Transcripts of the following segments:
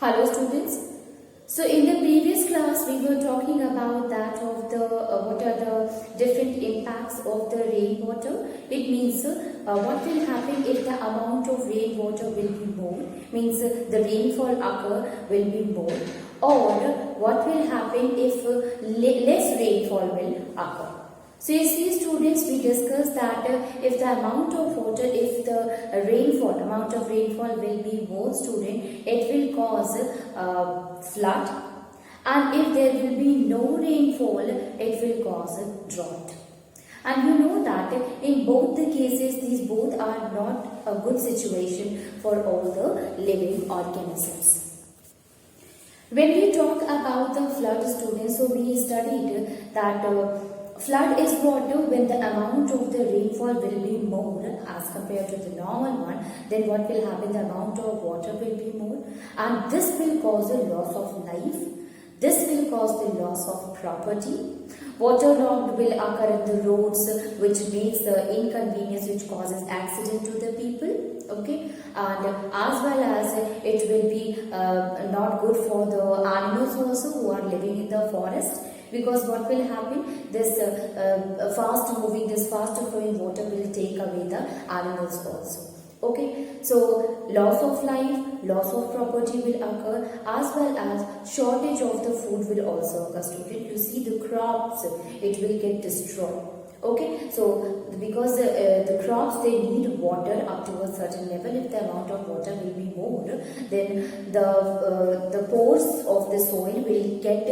Hello students. So in the previous class we were talking about that of the what are the different impacts of the rainwater. It means what will happen if the amount of rainwater will be more, means the rainfall occur will be more, or what will happen if less rainfall will occur. So you see students, we discussed that if the amount of water, if the amount of rainfall will be more student, it will cause flood, and if there will be no rainfall, it will cause drought. And you know that in both the cases, these both are not a good situation for all the living organisms. When we talk about the flood students, so we studied that flood is water when the amount of the rainfall will be more as compared to the normal one. Then what will happen? The amount of water will be more, and this will cause a loss of life. This will cause the loss of property. Waterlogged will occur in the roads, which makes the inconvenience, which causes accident to the people. Okay, and as well as it will be not good for the animals also who are living in the forest. Because what will happen, this fast flowing water will take away the animals also. Okay, so loss of life, loss of property will occur, as well as shortage of the food will also occur. Student, you see the crops, it will get destroyed. Okay, so because the crops, they need water up to a certain level. If the amount of water will be more, then the pores of the soil will get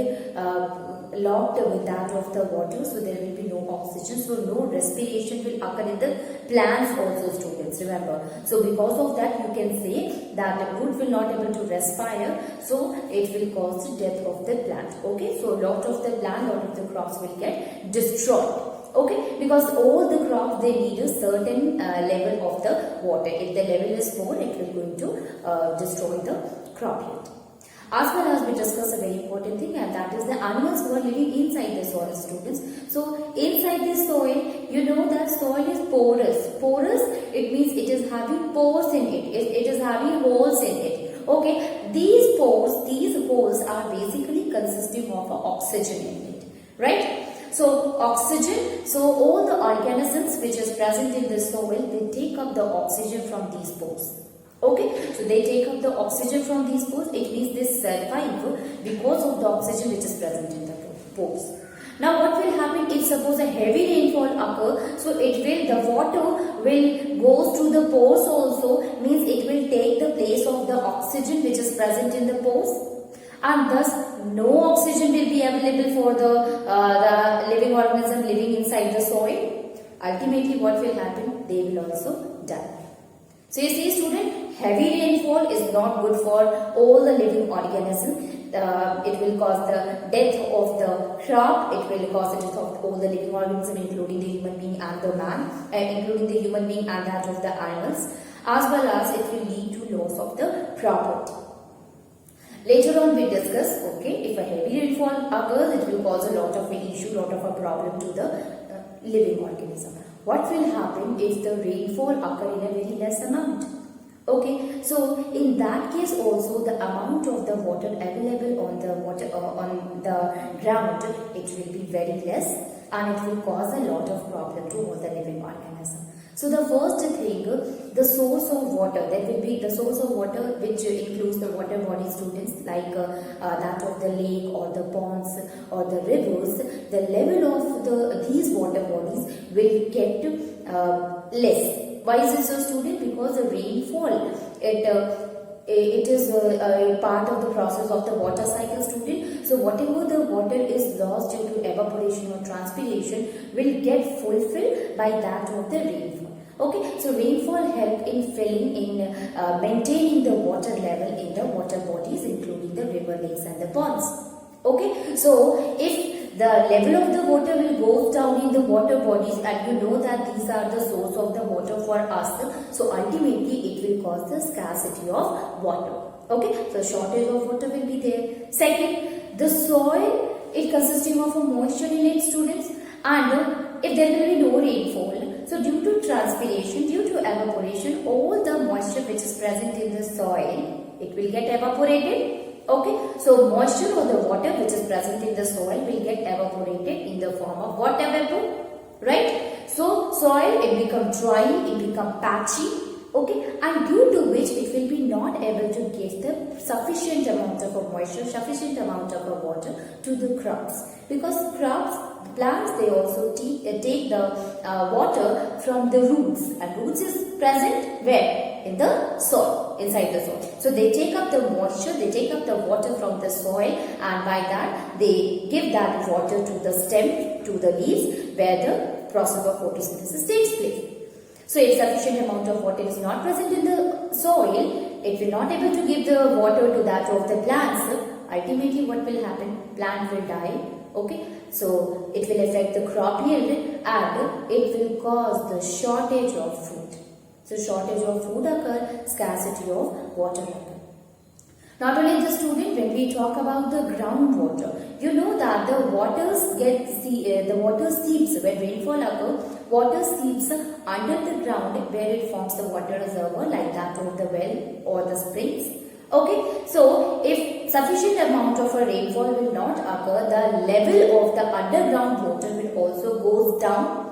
locked with that of the water, so there will be no oxygen, so no respiration will occur in the plants also, students, remember. So because of that, you can say that the root will not able to respire, so it will cause the death of the plant. Okay, so lot of the plant, lot of the crops will get destroyed. Okay, because all the crops, they need a certain level of the water. If the level is more, it will going to destroy the crop yield. As well as we discuss a very important thing, and that is the animals who are living inside the soil, students. So inside the soil, you know that soil is porous. Porous, it means it is having pores in it. It is having holes in it. Okay, these pores are basically consisting of oxygen in it, right? So oxygen, so all the organisms which is present in the soil, they take up the oxygen from these pores. Okay, so they take up the oxygen from these pores. It means they survive because of the oxygen which is present in the pores. Now what will happen if suppose a heavy rainfall occur, so the water will goes to the pores also, means it will take the place of the oxygen which is present in the pores, and thus no oxygen will be available for the living organism living inside the soil. Ultimately what will happen? They will also die. So you see student, heavy rainfall is not good for all the living organisms. It will cause the death of the crop, it will cause the death of all the living organisms, including the human being and the man, including the human being and that of the animals, as well as it will lead to loss of the property. Later on we discuss, okay, if a heavy rainfall occurs, it will cause a lot of an issue, lot of a problem to the living organism. What will happen if the rainfall occur in a very less amount? Okay, so in that case also the amount of the water available on the ground, it will be very less, and it will cause a lot of problem to all the living organism. So the first thing, the source of water, that will be the source of water which includes the water body, students, like that of the lake or the ponds or the rivers. The level of these water bodies will get less. Why is it so, student? Because the rainfall, it is a part of the process of the water cycle, student. So whatever the water is lost due to evaporation or transpiration will get fulfilled by that of the rainfall. Okay, so rainfall help in maintaining the water level in the water bodies, including the river, lakes and the ponds. Okay, so if the level of the water will go down in the water bodies, and you know that these are the source of the water for us, so ultimately it will cause the scarcity of water. Okay, so shortage of water will be there. Second, the soil, it consisting of a moisture in it, students, and if there will be no rainfall, so due to transpiration, due to evaporation, all the moisture which is present in the soil, It will get evaporated. Okay, so moisture or the water which is present in the soil will get evaporated in the form of water vapor, right? So soil, it become dry, it become patchy, okay, and due to which it will be not able to give the sufficient amount of moisture, sufficient amount of water to the crops, because plants, they also take the water from the roots, and roots is present where? In the soil, inside the soil. So they take up the moisture, they take up the water from the soil, and by that they give that water to the stem, to the leaves, where the process of photosynthesis takes place. So if sufficient amount of water is not present in the soil, it will not able to give the water to that of the plants. Ultimately what will happen? Plant will die. Okay, so it will affect the crop yield, and it will cause the shortage of food. So shortage of food occur, scarcity of water occur. Not only the student, when we talk about the groundwater, you know that the water seeps, when rainfall occurs, water seeps under the ground where it forms the water reservoir like that of the well or the springs. Okay, so if sufficient amount of a rainfall will not occur, the level of the underground water will also goes down,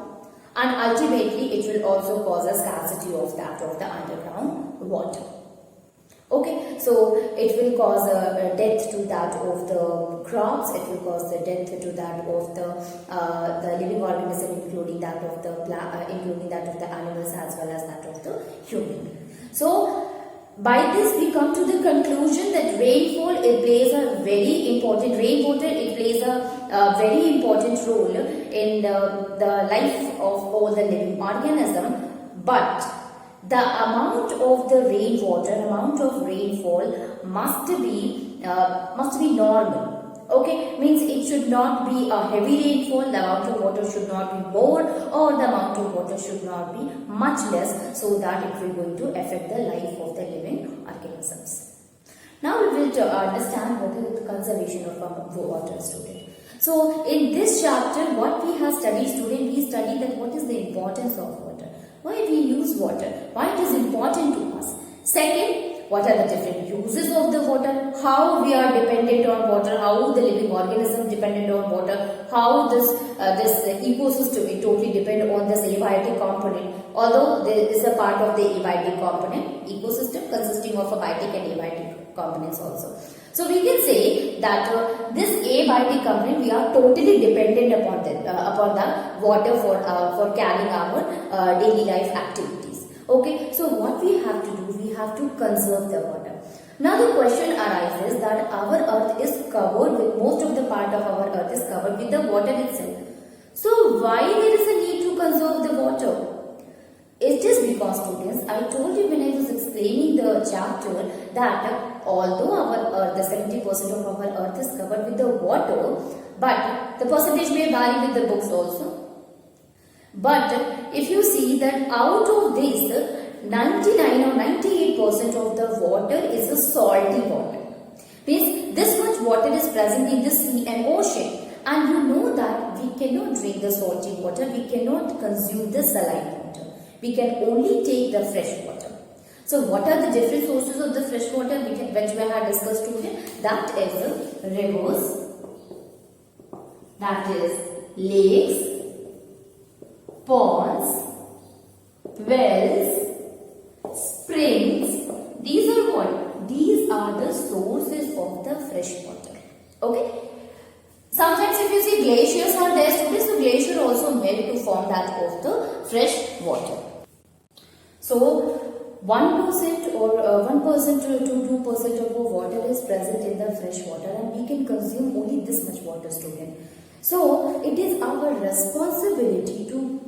and ultimately it will also cause a scarcity of that of the underground water. Okay, so it will cause a death to that of the crops, it will cause the death to that of the living organism, including that of the animals as well as that of the human. So by this we come to the conclusion that rainfall, it plays a very important, rainwater, it plays a very important role in the life of all the living organism, but the amount of the rainwater, amount of rainfall must be normal. Okay, means it should not be a heavy rainfall, the amount of water should not be more, or the amount of water should not be much less, so that it will going to affect the life of the living organisms. Now we will understand what is the conservation of water, student. So in this chapter, what we have studied, student, we studied that what is the importance of water, why we use water, why it is important to us. Second, what are the different uses of the water, how we are dependent on water, how the living organism dependent on water, how this ecosystem, it totally depend on this abiotic component. Although there is a part of the abiotic component, ecosystem consisting of abiotic and abiotic components also. So we can say that this abiotic component, we are totally dependent upon the water for carrying our daily life activities. Okay, so what we have to do, we have to conserve the water. Now the question arises that our earth is covered with, most of the part of our earth is covered with the water itself. So why there is a need to conserve the water? It is because, students, I told you when I was explaining the chapter that although our earth, the 70% of our earth is covered with the water, but the percentage may vary with the books also. But if you see that out of this, 99 or 98% of the water is a salty water. Means this much water is present in the sea and ocean, and you know that we cannot drink the salty water, we cannot consume the saline water. We can only take the fresh water. So what are the different sources of the fresh water which we have discussed today? That is rivers, that is lakes, ponds, wells, springs. These are what? These are the sources of the fresh water. Okay. Sometimes if you see glaciers are there, students, so glacier also melt to form that of the fresh water. So 1% or 1% to 2% of water is present in the fresh water, and we can consume only this much water, student. So it is our responsibility to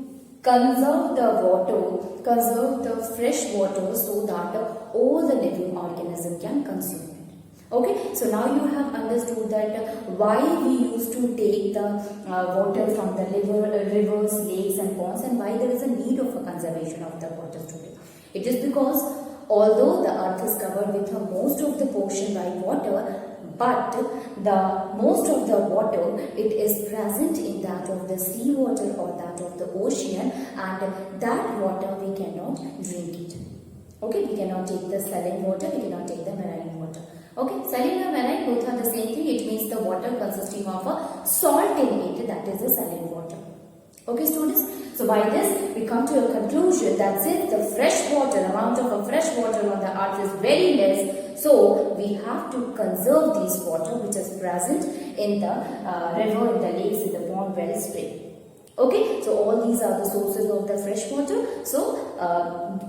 conserve the water, conserve the fresh water, so that all the living organism can consume it. Okay, so now you have understood that why we used to take the water from the rivers, lakes and ponds, and why there is a need of a conservation of the water today. It is because although the earth is covered with most of the portion by water, but the most of the water, it is present in that of the sea water or that of the ocean, and that water we cannot drink it. Okay, we cannot take the saline water, we cannot take the marine water. Okay, saline and marine both are the same thing. It means the water consisting of a salt in it, that is the saline water. Okay students, so by this we come to a conclusion that since the fresh water, amount of a fresh water on the earth is very less, so we have to conserve this water which is present in the river, in the lakes, in the pond, well, spring. Okay, so all these are the sources of the fresh water, so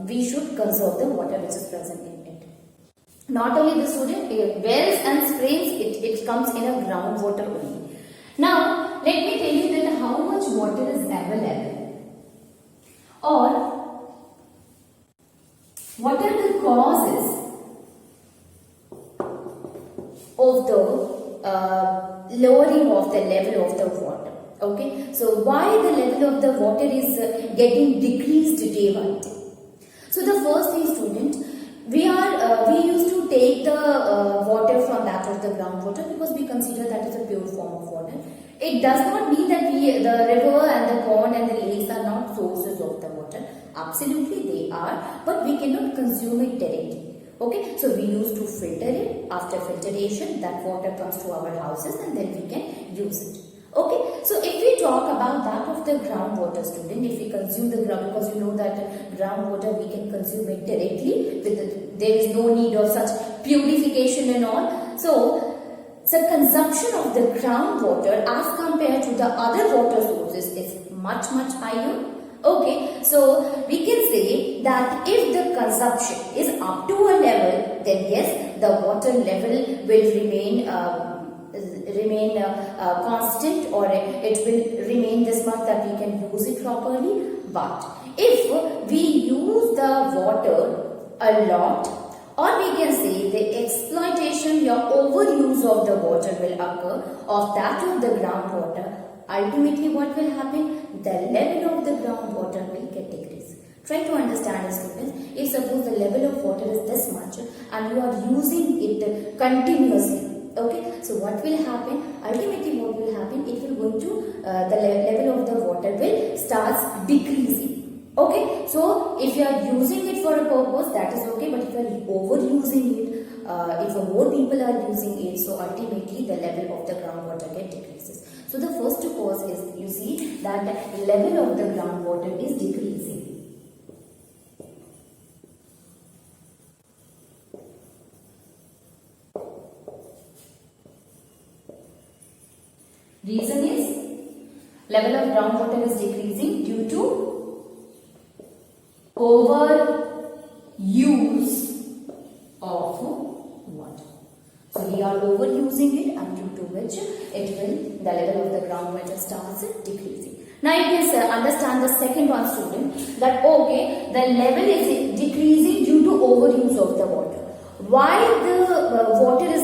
we should conserve the water which is present in it. Not only the student, wells and springs, it comes in a groundwater only. Now, let me tell you that how much water is available, or what are the causes of the lowering of the level of the water. Okay, so why the level of the water is getting decreased day by day? So the first thing, student, we used to take the water from that of the groundwater because we consider that is a pure form of water. It does not mean that the river and the pond and the lakes are not sources of the water. Absolutely they are, but we cannot consume it directly. Okay, so we used to filter it. After filtration, that water comes to our houses and then we can use it. Okay, so if we talk about that of the groundwater, student, if we consume the ground, because you know that groundwater we can consume it directly, there is no need of such purification and all. So consumption of the groundwater as compared to the other water sources is much higher. Okay, so we can say that if the consumption is up to a level, then yes, the water level will remain constant, or it will remain this much that we can use it properly. But if we use the water a lot, or we can say the exploitation or overuse of the water will occur of that of the groundwater, ultimately what will happen? The level of the groundwater will get decreased. Try to understand it, students. If suppose the level of water is this much and you are using it continuously, okay, so what will happen? Ultimately what will happen? It will go to the level of the water will start decreasing. Okay, so if you are using it for a purpose, that is okay, but if you are overusing it, if more people are using it, so ultimately the level of the groundwater get decreases. So the first cause is, you see, that level of the groundwater is decreasing. Reason is, level of groundwater is decreasing due to overuse of water. So we are overusing it, and due to which the level of the groundwater starts decreasing. Now you can understand the second one, student, that okay, the level is decreasing due to overuse of the water. Why the water is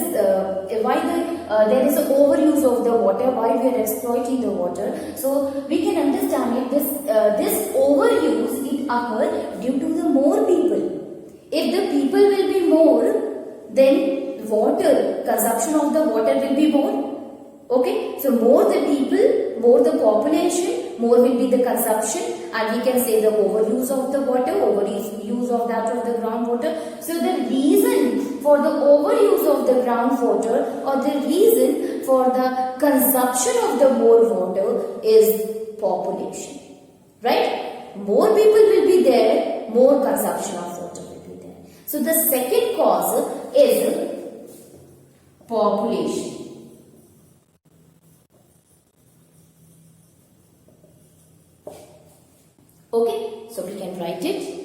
there is an overuse of the water, why we are exploiting the water? So we can understand it, this overuse it occur due to the more people. If the people will be more, then water consumption of the water will be more. Okay, so more the people, more the population, more will be the consumption, and we can say the overuse of the water, overuse of that of the groundwater. So the reason for the overuse of the groundwater, or the reason for the consumption of the more water, is population. Right? More people will be there, more consumption of water will be there. So the second cause is population. Okay, so we can write it.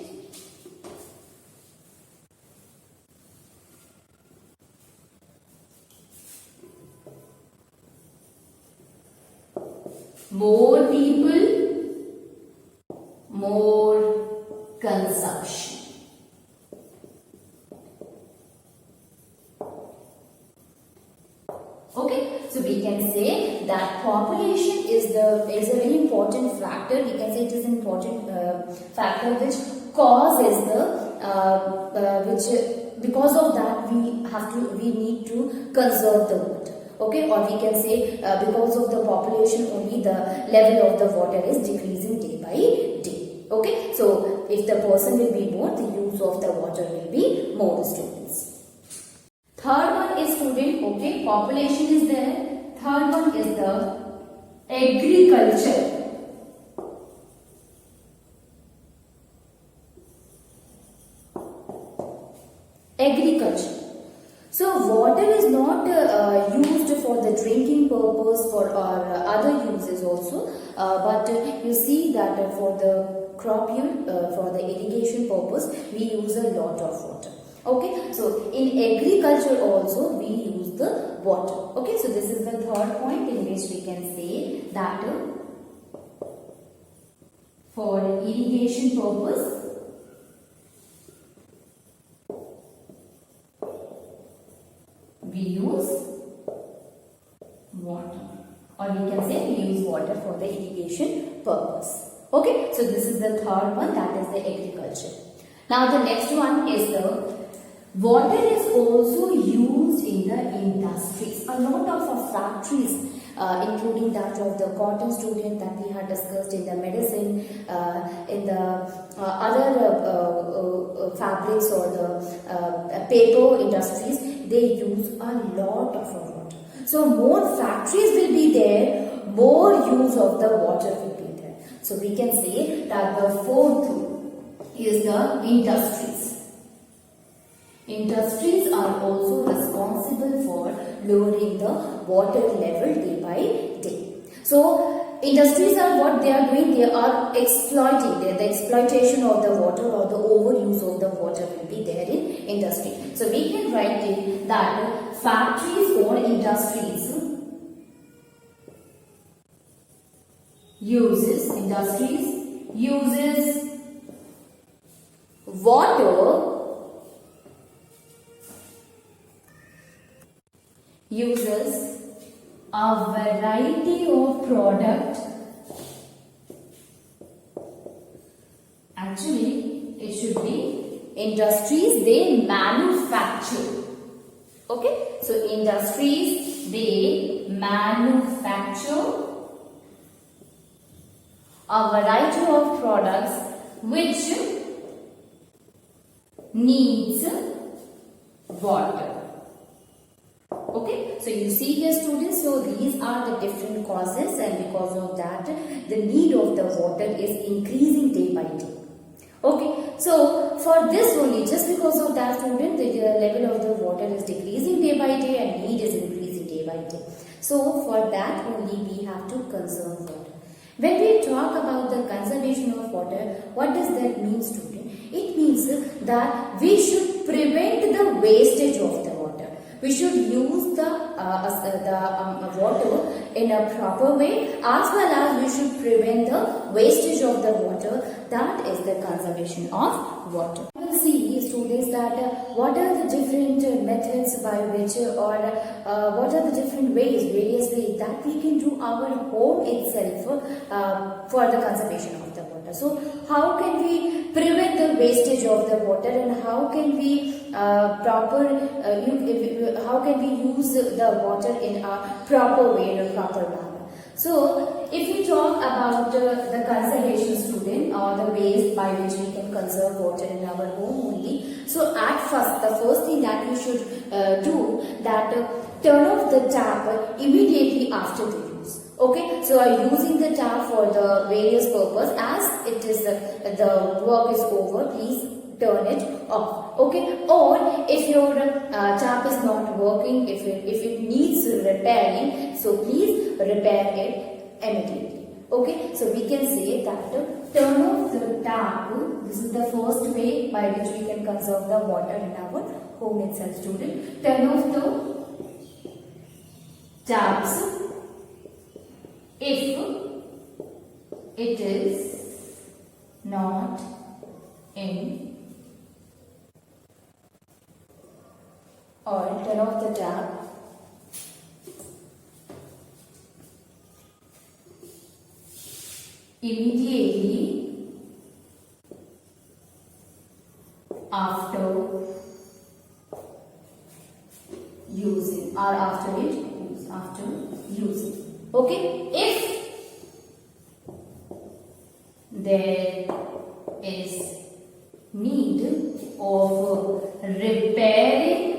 More people, more consumption. Okay, so we can say that population is a very important factor. We can say it is an important factor which causes because of that we need to conserve the water. Okay, or we can say because of the population only the level of the water is decreasing day by day. Okay, so if the person will be more, the use of the water will be more, students. Third one student, okay, population is there. Third one is the agriculture. Agriculture. So water is not used for the drinking purpose for other uses also, but you see that for the crop yield, for the irrigation purpose, we use a lot of water. Okay, so in agriculture also we use the water. Okay, so this is the third point in which we can say that for irrigation purpose we use water, or we can say we use water for the irrigation purpose. Okay, so this is the third one, that is the agriculture. Now the next one is the water is also used in the industries. A lot of factories, including that of the cotton student that we had discussed, in the medicine, in the other fabrics or the paper industries, they use a lot of water. So more factories will be there, more use of the water will be there. So we can say that the fourth is the industries. Industries are also responsible for lowering the water level day by day. So industries are what they are doing, they are exploiting, the exploitation of the water or the overuse of the water will be there in industry. So we can write it that factories or industries uses water, uses a variety of product. Actually, it should be industries, they manufacture. Okay, so industries, they manufacture a variety of products which needs water. Okay, so you see here students, so these are the different causes, and because of that the need of the water is increasing day by day. Okay, so for this only, just because of that student, the level of the water is decreasing day by day and need is increasing day by day. So for that only we have to conserve water. When we talk about the conservation of water, what does that mean, student? It means that we should prevent the wastage of the water. We should use the water in a proper way, as well as we should prevent the wastage of the water. That is the conservation of water. We will see, students, that what are the different methods by which, or what are the different ways, various ways that we can do our home itself for the conservation of the water. So how can we prevent the wastage of the water, and how can we how can we use the water in a proper way, in a proper manner? So if we talk about the conservation, student, or the ways by which we can conserve water in our home only. So at first, the first thing that we should do, that turn off the tap immediately after the use. Okay, so using the tap for the various purpose, as it is the work is over, please turn it off. Okay, or if your tap is not working, if it needs repairing, so please repair it immediately. Okay, so we can say that turn off the tap. This is the first way by which we can conserve the water in our home itself, student. Turn off the taps if it is not in, or turn off the tap immediately after using, or after using. Okay, if there is need of repairing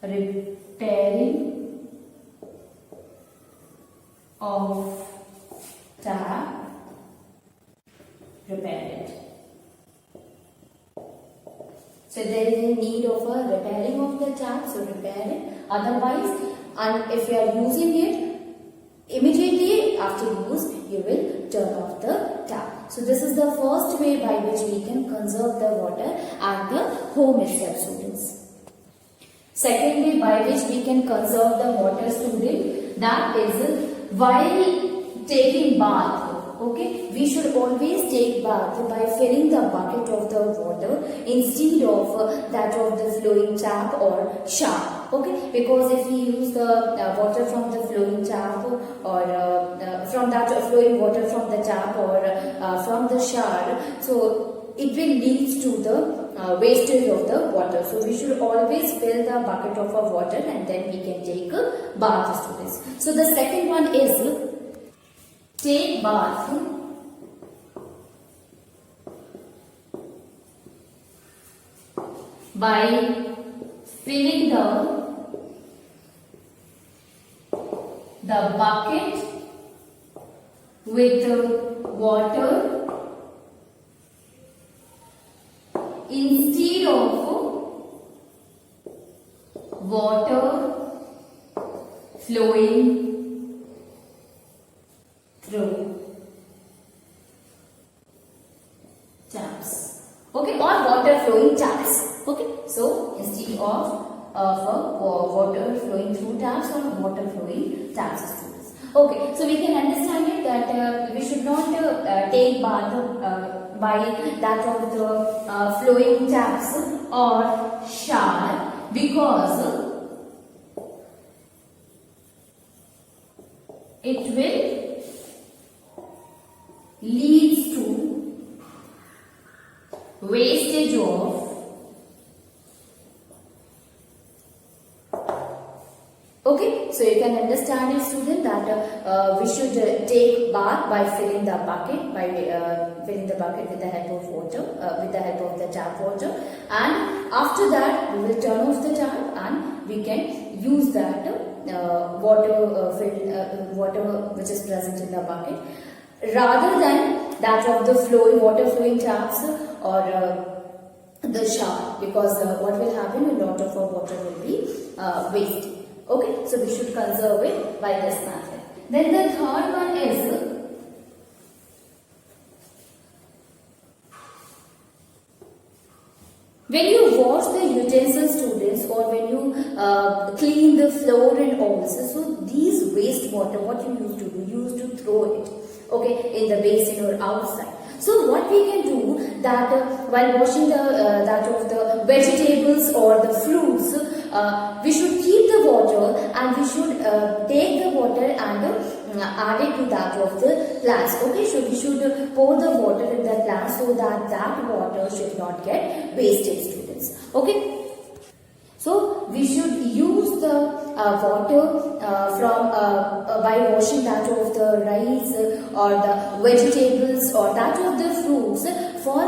repairing of tap, repair it. So there is a need of a repairing of the tap, so repair it. Otherwise, and if you are using it, immediately after use, you will turn off the tap. So this is the first way by which we can conserve the water at the home itself, students. Second way by which we can conserve the water, student, that is while taking bath. Okay, we should always take bath by filling the bucket of the water instead of that of the flowing tap or shower. Okay, because if we use the water from the flowing tap or from that flowing water from the tap or from the shower, so it will lead to the wastage of the water. So we should always fill the bucket of our water and then we can take a bath, students. So the second one is take bath by filling the bucket with water instead of water flowing through taps. Okay, or water flowing taps. Okay, so instead of water flowing through taps or water flowing taps, students. Okay, so we can understand it that we should not take bath by that of the flowing taps or shower, because it will leads to wastage of okay, so you can understand it, student, that we should take bath by filling the bucket with the help of water, with the help of the tap water, and after that we will turn off the tap and we can use that water which is present in the bucket, rather than that of the water flowing taps or the shower, because what will happen, a lot of our water will be wasted. Okay, so we should conserve it by this method. Then the third one is when you wash the utensils, students, or when you clean the floor and all, so these wastewater, what you used to do, you used to throw it, okay, in the basin or outside. So what we can do that while washing that of the vegetables or the fruits, we should keep the water and we should take the water and add it to that of the plants. Okay, so we should pour the water in the plants so that that water should not get wasted, students. Okay. So we should use the water from by washing that of the rice or the vegetables or that of the fruits for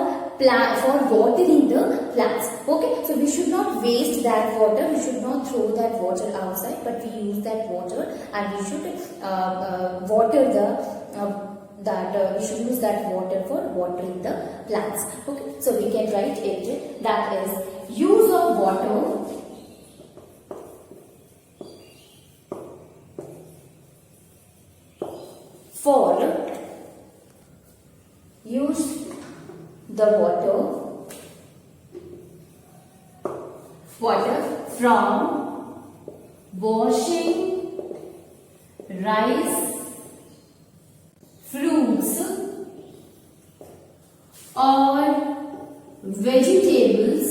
watering the plants. Okay, so we should not waste that water. We should not throw that water outside, but we use that water and we should water we should use that water for watering the plants. Okay, so we can write it, that is use of water for use the water from washing rice, fruits or vegetables.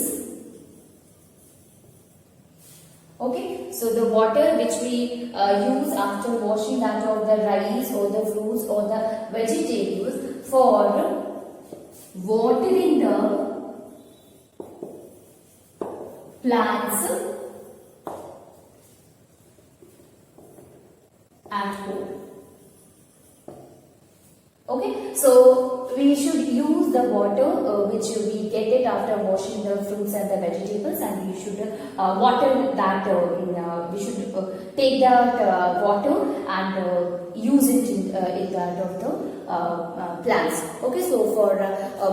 Okay, so the water which we use after washing that of the rice or the fruits or the vegetables for watering the plants at home. Okay, so we should use the water which we get it after washing the fruits and the vegetables, and we should water that. We should take that water and use it in that of the plants. Okay, so for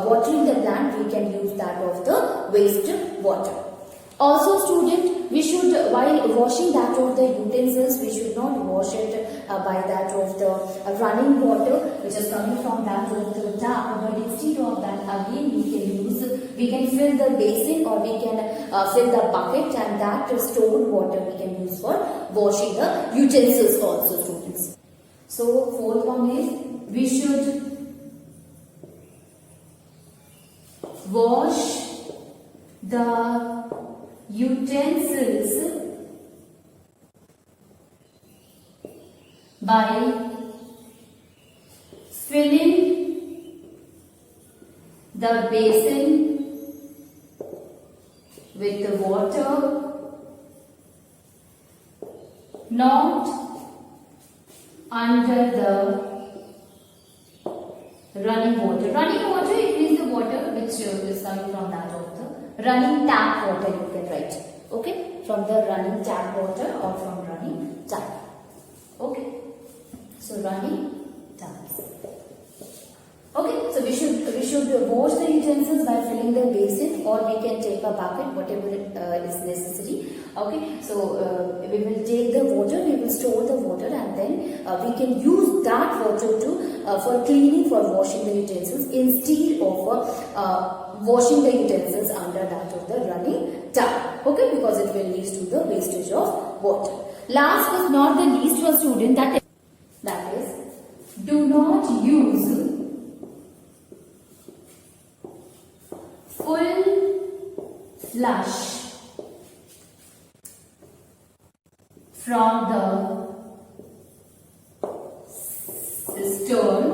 watering the plant, we can use that of the waste water. Also, student, we should, while washing that of the utensils, we should not wash it by that of the running water which is coming from that of the tap, but instead of that, again we can fill the basin, or we can fill the bucket, and that stored water we can use for washing the utensils also, students. So fourth one is, we should wash the utensils by filling the basin with the water, not under the running water. Running water, it means the water which is coming from that of the running tap water, you can write. Okay, from the running tap water or from running tap. Okay, so running taps. Okay, so we should wash the utensils by filling the basin, or we can take a bucket, whatever is necessary. Okay, so we will take the water, we will store the water, and then we can use that water to for cleaning, for washing the utensils, instead of washing the utensils under that of the running tap. Okay, because it will lead to the wastage of water. Last but not the least, for student, that is, do not use full flush from the cistern.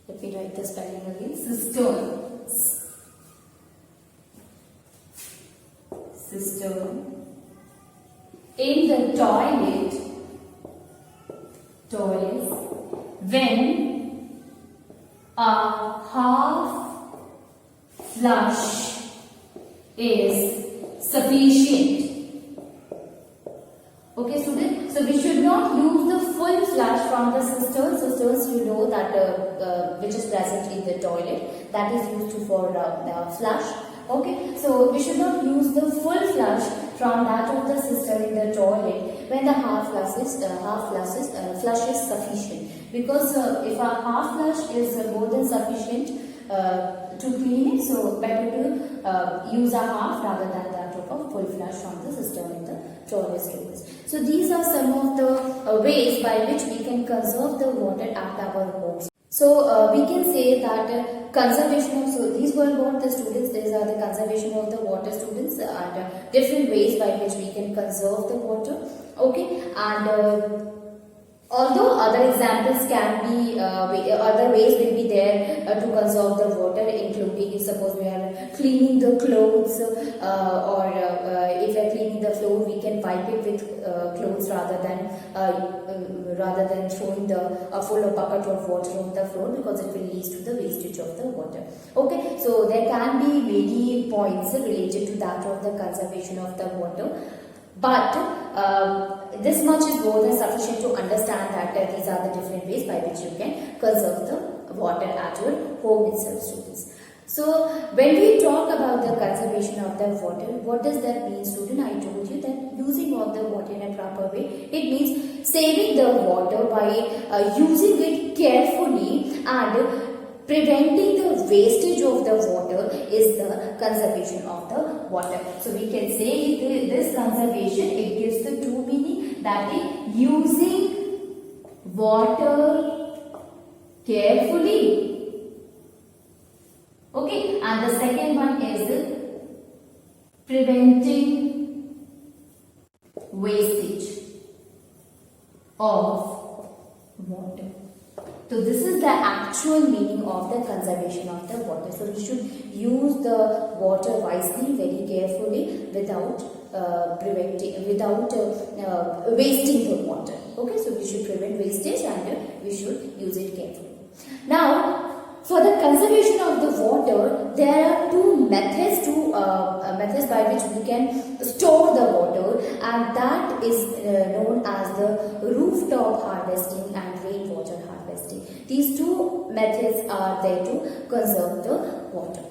Let me write the spelling again. Cistern in the toilets when a half flush is sufficient. Okay, student. So we should not use the full flush from the cisterns. Cisterns, you know that which is present in the toilet, that is used for flush. Okay, so we should not use the full flush from that of the cistern in the toilet when the half flush is sufficient. Because if a half flush is more than sufficient to clean it, so better to use a half rather than that of a full flush from the cistern in the toilet stories. So these are some of the ways by which we can conserve the water at our homes. So we can say that conservation of, so these were what the students, these are the conservation of the water, students, and different ways by which we can conserve the water. Okay, and although other examples can be, other ways will be there to conserve the water, including if suppose we are cleaning the clothes, or if we are cleaning the floor, we can wipe it with clothes rather than throwing a full bucket of water on the floor, because it will lead to the wastage of the water. Okay, so there can be many points related to that of the conservation of the water. But this much is more than sufficient to understand that these are the different ways by which you can conserve the water at your home itself, students. So when we talk about the conservation of the water, what does that mean, student? I told you that using of the water in a proper way, it means saving the water by using it carefully, and preventing the wastage of the water is the conservation of the water. So we can say this conservation, it gives the two meaning, that is using water carefully. Okay, and the second one is preventing wastage of water. So this is the actual meaning of the conservation of the water. So we should use the water wisely, very carefully, without wasting the water. Okay, so we should prevent wastage, and we should use it carefully. Now, For the conservation of the water, there are two methods methods by which we can store the water, and that is known as the rooftop harvesting and rainwater harvesting. These two methods are there to conserve the water.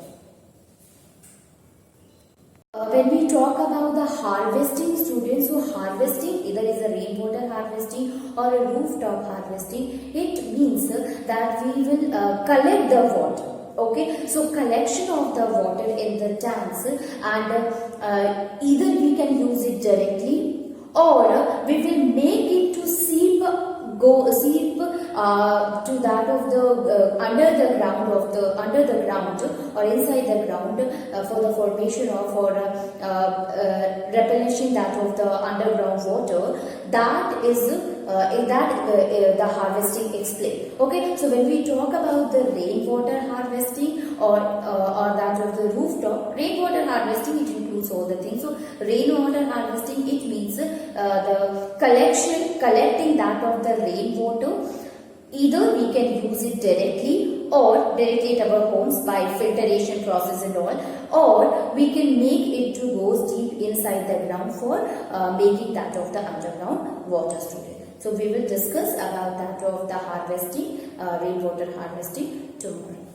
When we talk about the harvesting, students, so harvesting either is a rainwater harvesting or a rooftop harvesting. It means that we will collect the water. Okay, so collection of the water in the tanks, and either we can use it directly, or we will make it to seep to that of the under the ground or inside the ground for the formation of or replenishing that of the underground water. That is the harvesting explained. Okay, so when we talk about the rainwater harvesting or that of the rooftop, rainwater harvesting, it includes all the things. So rainwater harvesting, it means the collecting that of the rainwater. Either we can use it directly at our homes by filtration process and all, or we can make it to go deep inside the ground for making that of the underground water storage. So we will discuss about that of the harvesting, rainwater harvesting tomorrow.